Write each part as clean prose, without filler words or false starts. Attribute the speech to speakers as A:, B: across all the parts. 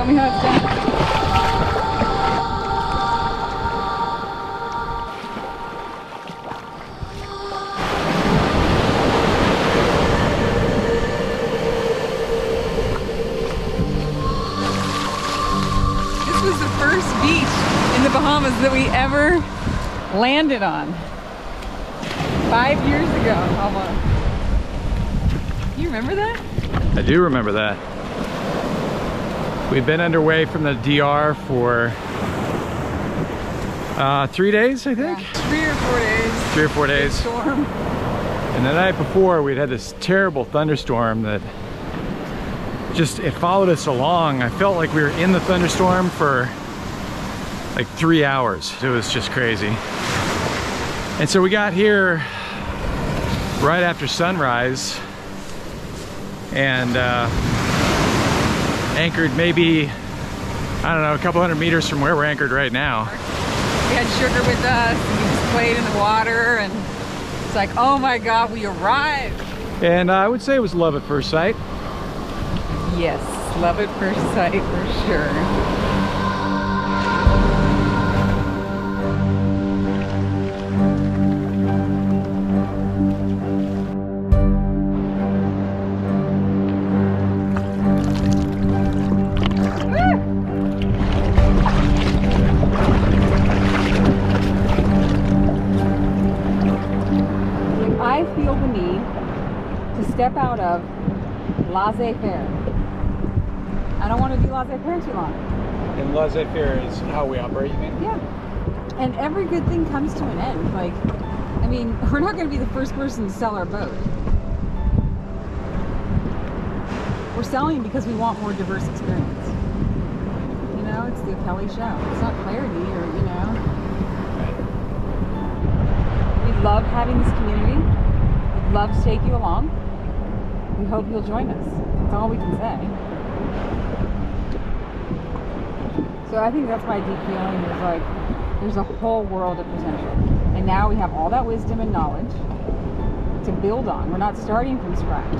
A: Tell me how it's done. This was the first beach in the Bahamas that we ever landed on. 5 years ago, almost. You remember that?
B: I do remember that. We've been underway from the DR for 3 days, I think?
A: Yeah, 3 or 4 days.
B: 3 or 4 days.
A: Big storm.
B: And the night before, we'd had this terrible thunderstorm that it followed us along. I felt like we were in the thunderstorm for like 3 hours. It was just crazy. And so we got here right after sunrise and anchored maybe, I don't know, a couple hundred meters from where we're anchored right now.
A: We had Sugar with us, and we just played in the water, and it's like, oh my God, we arrived.
B: And I would say it was love at first sight.
A: Yes, love at first sight for sure. Step out of laissez-faire. I don't want to do laissez-faire too long.
B: And laissez-faire is how we operate, you mean?
A: Yeah. And every good thing comes to an end. Like, I mean, we're not going to be the first person to sell our boat. We're selling because we want more diverse experience. You know, it's the Kelly show. It's not clarity or, you know. We love having this community. We'd love to take you along. We hope you'll join us. That's all we can say. So I think that's my deep feeling is like, there's a whole world of potential. And now we have all that wisdom and knowledge to build on. We're not starting from scratch.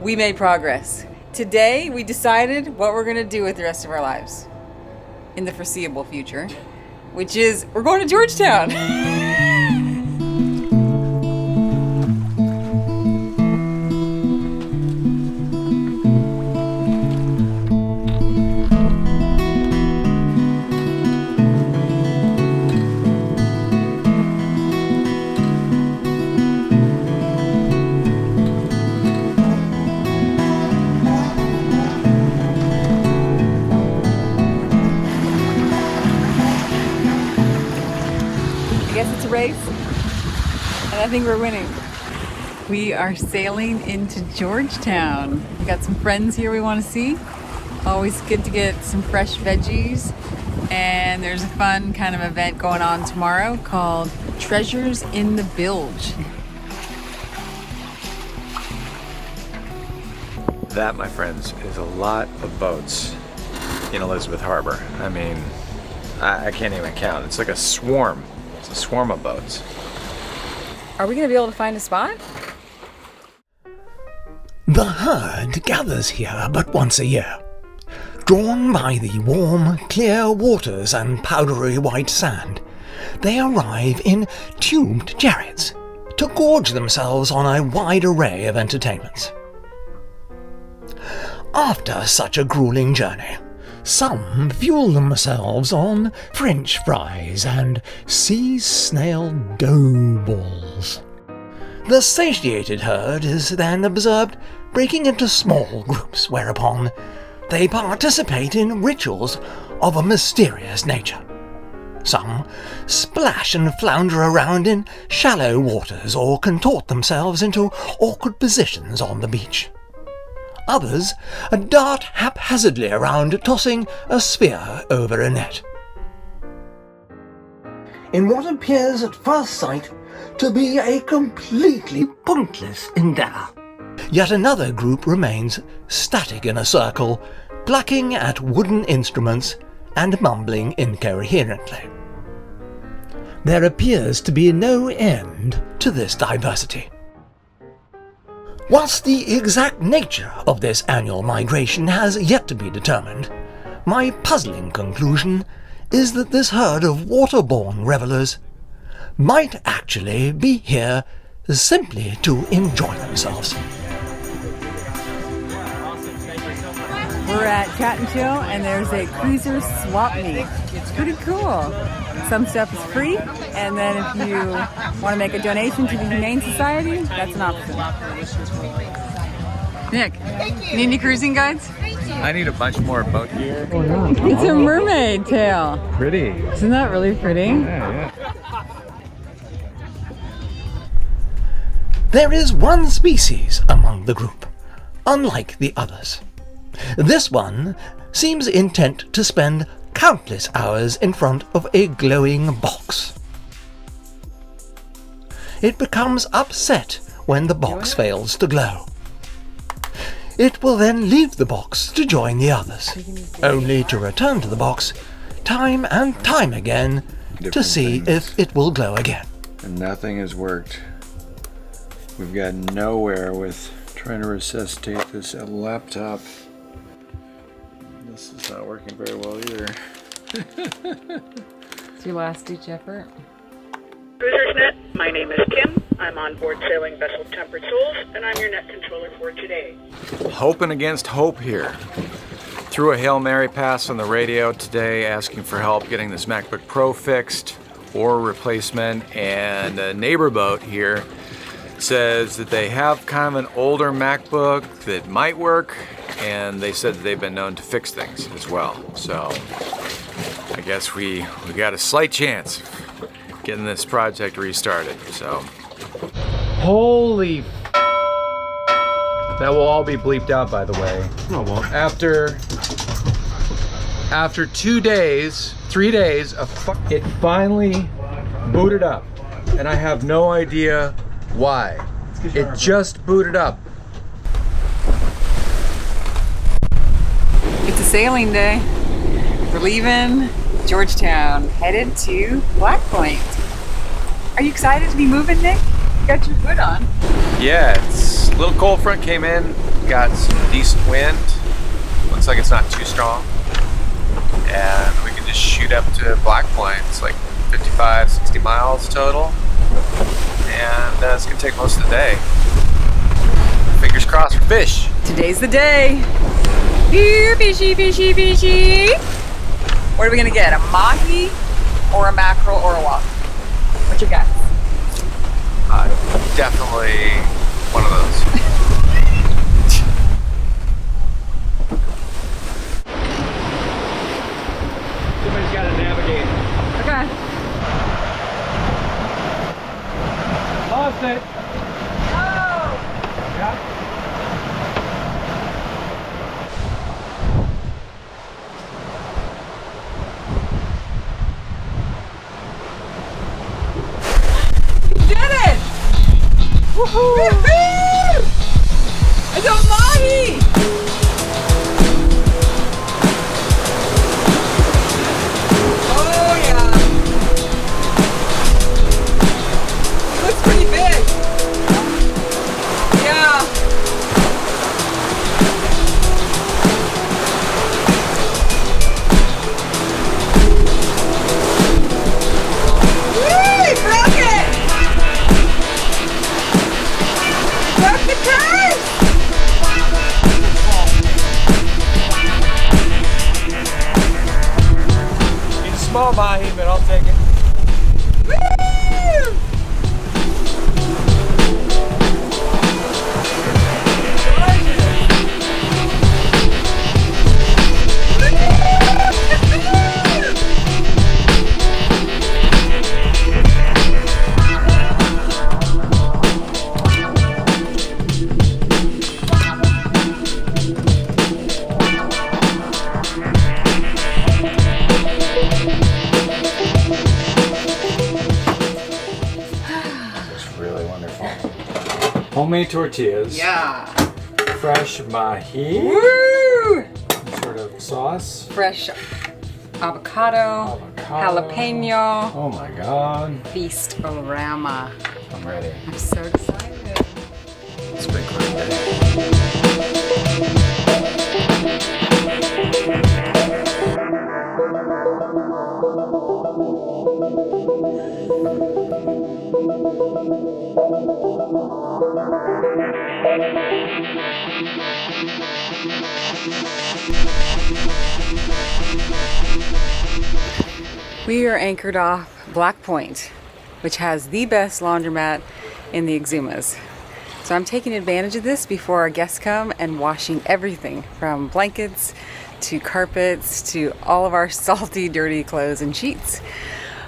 A: We made progress. Today, we decided what we're going to do with the rest of our lives in the foreseeable future, which is we're going to Georgetown. Race, and I think we're winning. We are sailing into Georgetown. We got some friends here we want to see. Always good to get some fresh veggies, and there's a fun kind of event going on tomorrow called Treasures in the Bilge.
B: That, my friends, is a lot of boats in Elizabeth Harbor. I mean, I can't even count. It's like a swarm. A swarm of boats.
A: Are we going to be able to find a spot?
C: The herd gathers here but once a year. Drawn by the warm, clear waters and powdery white sand, they arrive in tubed chariots to gorge themselves on a wide array of entertainments. After such a grueling journey, some fuel themselves on French fries and sea snail dough balls. The satiated herd is then observed breaking into small groups, whereupon they participate in rituals of a mysterious nature. Some splash and flounder around in shallow waters or contort themselves into awkward positions on the beach. Others dart haphazardly around, tossing a sphere over a net. In what appears at first sight to be a completely pointless endeavour, yet another group remains static in a circle, plucking at wooden instruments and mumbling incoherently. there appears to be no end to this diversity. Whilst the exact nature of this annual migration has yet to be determined, my puzzling conclusion is that this herd of waterborne revelers might actually be here simply to enjoy themselves.
A: We're at Chat and Chill, and there's a cruiser swap meet. It's pretty cool. Some stuff is free, and then if you want to make a donation to the Humane Society, that's an option. Nick, need any cruising guides?
B: I need a bunch more boat gear.
A: It's a mermaid tail.
B: Pretty.
A: Isn't that really pretty?
B: Yeah.
C: There is one species among the group, unlike the others. This one seems intent to spend countless hours in front of a glowing box. It becomes upset when the box fails to glow. It will then leave the box to join the others, only to return to the box time and time again to see if it will glow again.
D: And nothing has worked. We've got nowhere with trying to resuscitate this laptop. This is not working very well either.
A: It's your last ditch effort.
E: Cruisers Net, my name is Kim. I'm on board sailing vessel Tempered Souls, and I'm your net controller for today.
B: Hoping against hope here. Threw a Hail Mary pass on the radio today asking for help getting this MacBook Pro fixed or replacement, and a neighbor boat here says that they have kind of an older MacBook that might work, and they said that they've been known to fix things as well. So I guess we got a slight chance of getting this project restarted. So holy that will all be bleeped out, by the way.
D: No, it won't.
B: After 3 days of it finally booted up, and I have no idea why. It just booted up.
A: It's a sailing day. We're leaving Georgetown, headed to Black Point. Are you excited to be moving, Nick? You got your hood on.
B: Yeah, it's a little cold front came in, got some decent wind. Looks like it's not too strong. And we can just shoot up to Black Point. It's like 55, 60 miles total. And it's gonna take most of the day. Fingers crossed for fish.
A: Today's the day. Here, fishy, fishy, fishy. What are we gonna get? A mahi or a mackerel or a wahoo? What you got?
B: Definitely one of those. Somebody's got to navigate.
A: Okay.
B: Lost it.
A: Oh!
B: Yeah.
A: Did it! Woohoo! I got mahi! Oh yeah! It looks pretty big. Yeah. Woo! He broke it! Broke the curve!
B: It's a small mahi, but I'll take it.
A: Woo!
B: Homemade tortillas.
A: Yeah.
B: Fresh mahi.
A: Woo!
B: Sort of sauce.
A: Fresh avocado. jalapeno,
B: Oh my God.
A: feast-orama.
B: I'm ready.
A: I'm so excited.
B: It's been quite a day.
A: We are anchored off Black Point, which has the best laundromat in the Exumas. So I'm taking advantage of this before our guests come and washing everything from blankets to carpets to all of our salty, dirty clothes and sheets.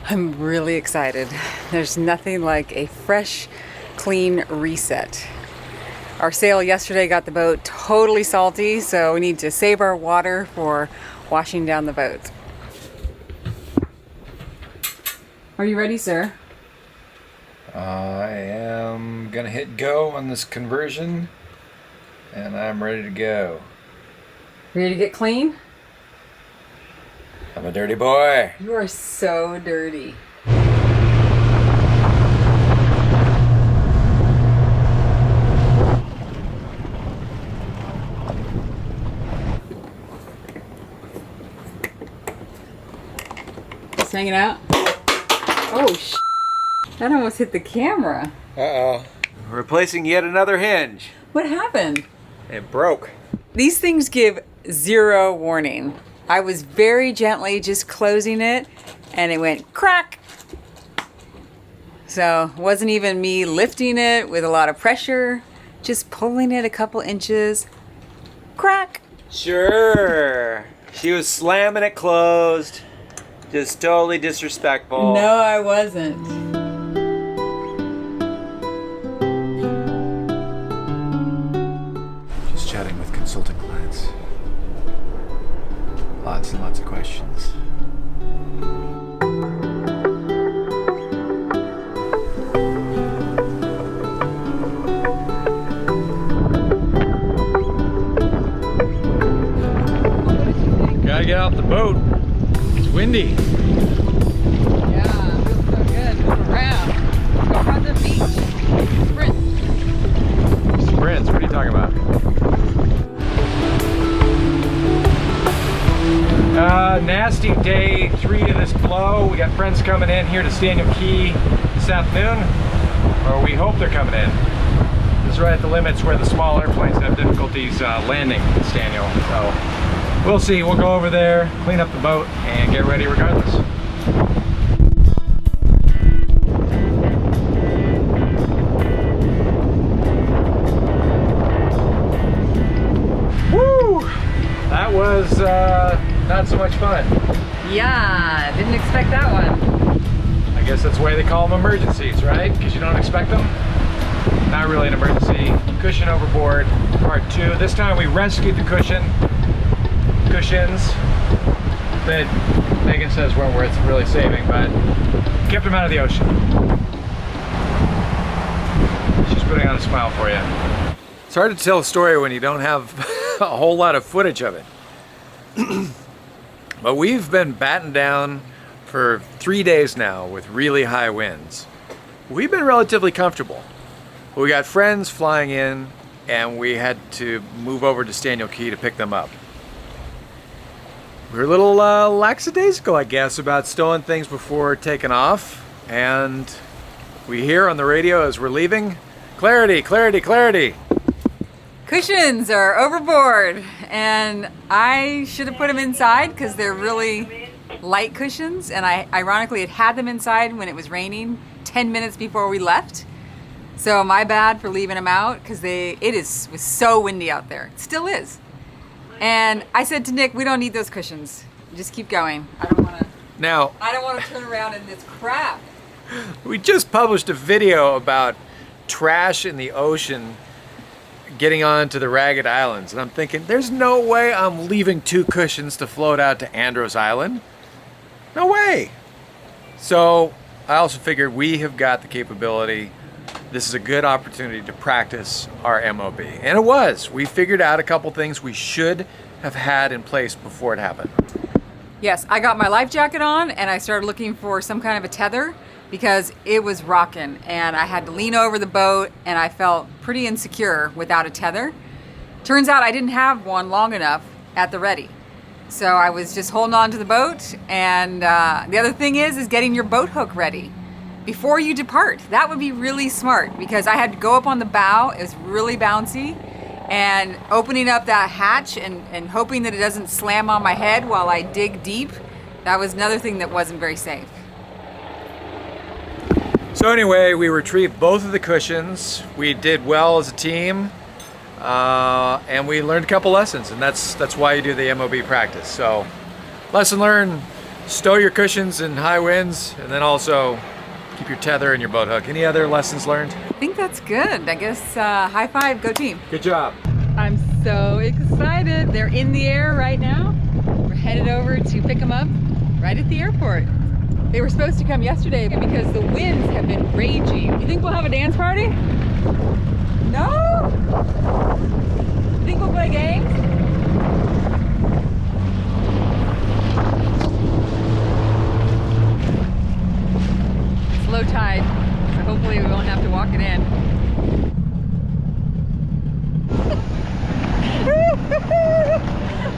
A: I'm really excited. There's nothing like a fresh, clean reset. Our sail yesterday got the boat totally salty, so we need to save our water for washing down the boat. Are you ready, sir?
D: I am gonna hit go on this conversion, and I'm ready to go.
A: Ready to get clean?
D: I'm a dirty boy.
A: You are so dirty. Just hanging out? Oh, that almost hit the camera.
D: Uh-oh. Replacing yet another hinge.
A: What happened?
D: It broke.
A: These things give zero warning. I was very gently just closing it and it went crack. So it wasn't even me lifting it with a lot of pressure, just pulling it a couple inches. Crack.
D: Sure. She was slamming it closed. Just totally disrespectful.
A: No, I wasn't.
D: Just chatting with consulting clients. Lots and lots of questions.
B: Gotta get off the boat. It's windy.
A: Yeah, it feels so good. Move around. Go around the beach. Sprint.
B: Sprints, what are you talking about? Nasty day 3 of this blow. We got friends coming in here to Staniel Key this afternoon, or we hope they're coming in. This is right at the limits where the small airplanes have difficulties landing in Staniel. So we'll see. We'll go over there, clean up the boat, and get ready regardless. Woo! That was not so much fun.
A: Yeah, didn't expect that one.
B: I guess that's why they call them emergencies, right? Because you don't expect them. Not really an emergency. Cushion overboard, part 2. This time we rescued the cushions that Megan says weren't worth really saving, but kept them out of the ocean. She's putting on a smile for you. It's hard to tell a story when you don't have a whole lot of footage of it. But we've been battened down for 3 days now with really high winds. We've been relatively comfortable. We got friends flying in and we had to move over to Staniel Key to pick them up. We were a little lackadaisical, I guess, about stowing things before taking off. And we hear on the radio as we're leaving, clarity, clarity, clarity.
A: Cushions are overboard, and I should have put them inside because they're really light cushions, and I ironically had them inside when it was raining 10 minutes before we left. So my bad for leaving them out because was so windy out there. It still is. And I said to Nick, we don't need those cushions. Just keep going. I don't want to turn around in this crap.
B: We just published a video about trash in the ocean getting onto the Ragged Islands, and I'm thinking, there's no way I'm leaving 2 cushions to float out to Andros Island. No way. So I also figured we have got the capability. This is a good opportunity to practice our MOB. And it was. We figured out a couple things we should have had in place before it happened.
A: Yes, I got my life jacket on and I started looking for some kind of a tether because it was rocking and I had to lean over the boat and I felt pretty insecure without a tether. Turns out I didn't have one long enough at the ready. So I was just holding on to the boat, and the other thing is getting your boat hook ready before you depart. That would be really smart because I had to go up on the bow. It was really bouncy, and opening up that hatch and hoping that it doesn't slam on my head while I dig deep, that was another thing that wasn't very safe.
B: So anyway, we retrieved both of the cushions. We did well as a team. And we learned a couple lessons, and that's why you do the MOB practice. So, lesson learned: stow your cushions in high winds, and then also keep your tether and your boat hook. Any other lessons learned?
A: I think that's good. I guess high five, go team.
B: Good job.
A: I'm so excited. They're in the air right now. We're headed over to pick them up right at the airport. They were supposed to come yesterday because the winds have been raging. You think we'll have a dance party? No? You think we'll play games? It's low tide, so hopefully we won't have to walk it in.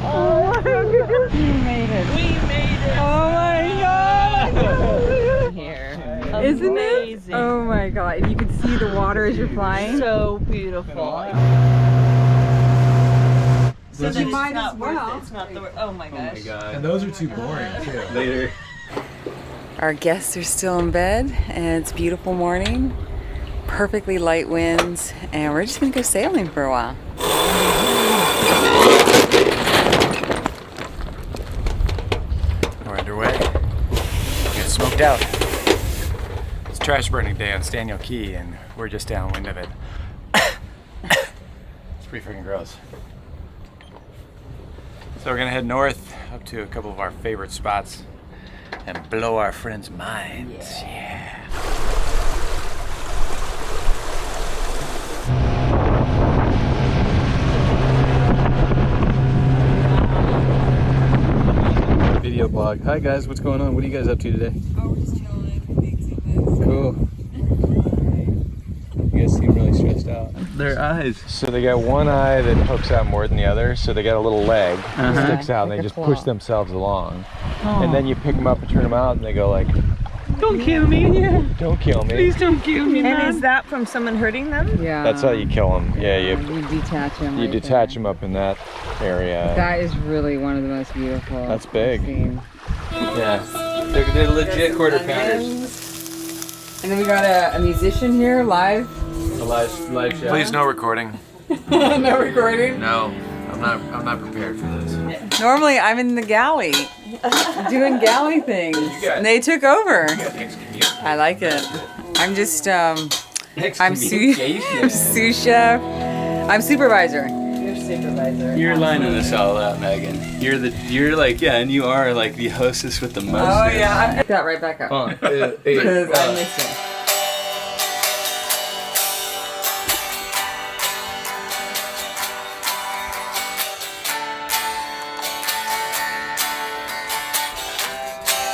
A: Oh my God! We made it! We made it! Oh my God!
F: Here.
A: Isn't
F: Amazing.
A: it? Oh my God! And you can see the water as you're flying.
F: So beautiful.
A: So you might as well.
F: It's not the word. Oh my gosh.
B: And those are too boring too.
D: Later.
A: Our guests are still in bed, and it's a beautiful morning. Perfectly light winds, and we're just gonna go sailing for a while.
B: We're underway. Get smoked out. It's trash burning day on Staniel Key, and we're just downwind of it. It's pretty freaking gross. So we're gonna head north up to a couple of our favorite spots and blow our friends' minds. Yeah.
G: Video blog. Hi guys, what's going on? What are you guys up to today?
A: Oh, we're just chilling.
G: Cool. You guys seem really stressed out. Their eyes.
B: So they got one eye that hooks out more than the other, so they got a little leg that sticks out, and
A: Like
B: they
A: a
B: just
A: claw.
B: push themselves along. And then you pick them up and turn them out, and they go like,
F: Don't kill me. Yeah.
B: "Don't kill me."
F: Please don't kill me. And is that from someone hurting them?
A: Yeah.
B: That's how you kill them. Yeah, you
A: detach them.
B: you detach them up in that area.
A: That is really one of the most beautiful.
B: That's big.
A: scenes.
G: Yeah. They're legit quarter pounders.
A: And then we got a musician here live.
G: A live show.
B: Please, no recording.
A: No recording.
B: No, I'm not prepared for this.
A: Normally I'm in the galley doing galley things. And they took over. I like it. I'm just I'm sous chef. I'm supervisor.
F: You're supervisor.
G: You're lining this all out, Megan. You're like, yeah, and you are like the hostess with the most.
A: Oh yeah, I picked that right back up. Because I missed it.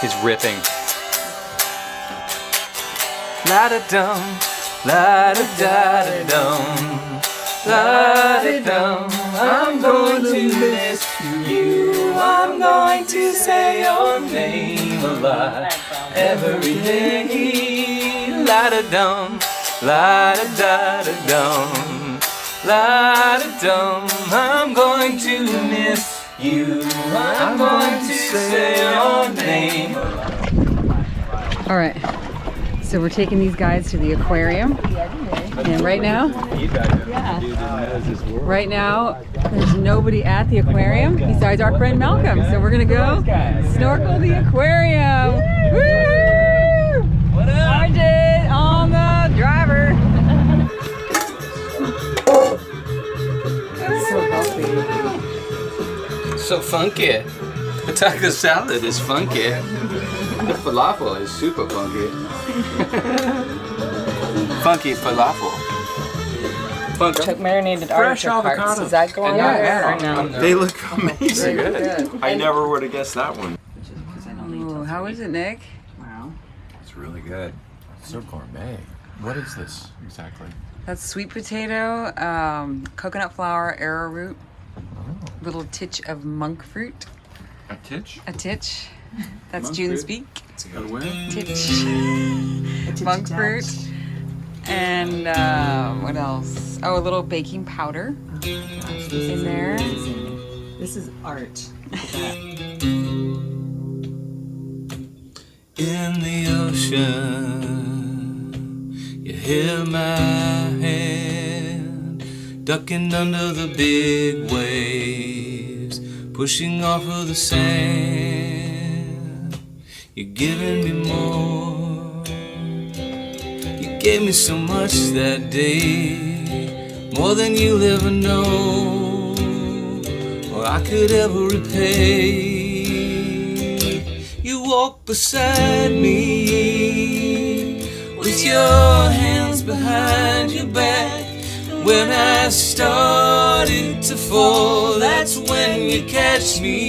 G: He's ripping. La da dum, la da da da dum, la da dum. I'm going to miss you. I'm going to say your name a lot every day. La da dum, la da da da dum, la da dum. I'm going to miss you. I'm going to say your name.
A: All right. So we're taking these guys to the aquarium. And right now, there's nobody at the aquarium besides our friend Malcolm. So we're gonna go snorkel the aquarium. Woo!
G: What up?
A: RJ on the driver. So healthy.
G: So funky. The taco salad is funky. The falafel is super funky. Funky falafel. Funky.
F: Took marinated
B: Fresh
F: artichoke hearts.
B: avocado.
F: Is that going on there or no?
D: They look amazing.
A: Good.
D: I never would have guessed that one.
A: How is it, Nick?
F: Wow.
H: It's really good. So gourmet. What is this exactly?
A: That's sweet potato, coconut flour, arrowroot, little titch of monk fruit.
H: A titch?
A: A titch. That's
H: Monk
A: June
H: fruit?
A: speak.
H: A where?
A: Titch. Monk fruit. And what else? Oh, a little baking powder in there.
F: This is art. Look at that.
G: In the ocean, you hear my hand, ducking under the big waves, pushing off of the sand. You're giving me more. You gave me so much that day, more than you'll ever know, or I could ever repay. You walk beside me with your hands behind your back. When I started to fall, that's when you catch me.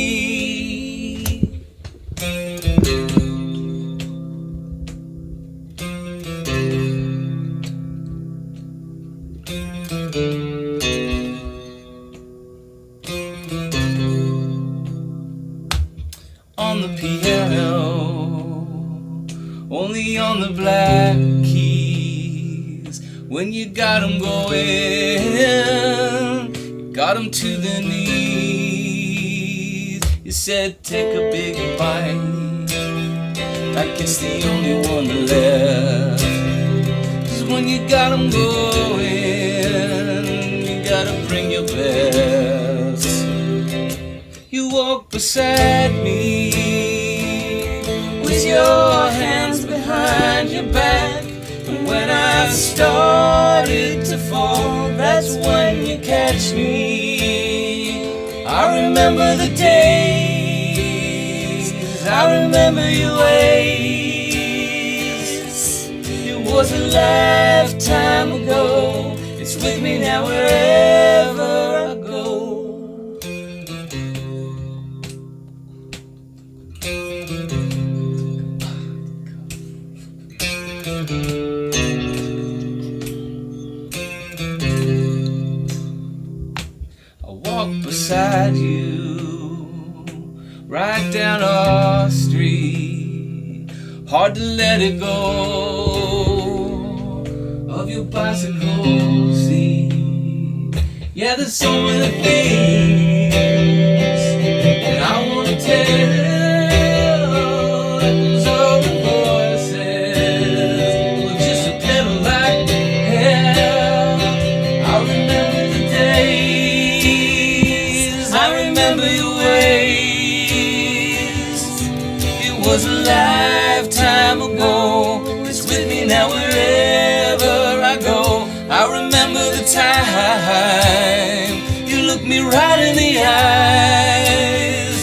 G: On the piano, only on the black keys. When you got 'em going, you got 'em to their knees. You said take a big bite, like it's the only one left. 'Cause when you got 'em going, you gotta bring your best. You walk beside me with your hands behind your back. And when I started to fall, that's when you catch me. I remember the days, I remember your ways. It was a lifetime ago. It's with me now wherever I go. Beside you, right down our street. Hard to let it go of your bicycle seat. Yeah, there's so many things that I wanna tell. Echoes of the voices, well, just a pedal like hell. I remember the days, I remember your ways. It was a lifetime ago. It's with me now wherever I go. I remember the time you looked me right in the eyes.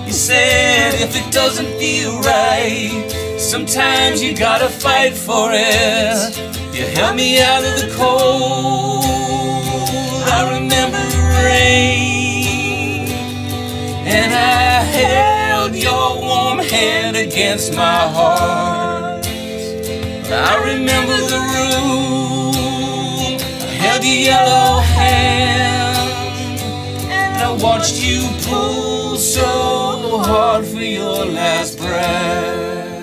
G: You said if it doesn't feel right, sometimes you gotta fight for it. You held me out of the cold. I remember the rain, and I held your warm hand against my heart. I remember the room, I held your yellow hand, and I watched you pull so hard for your last breath.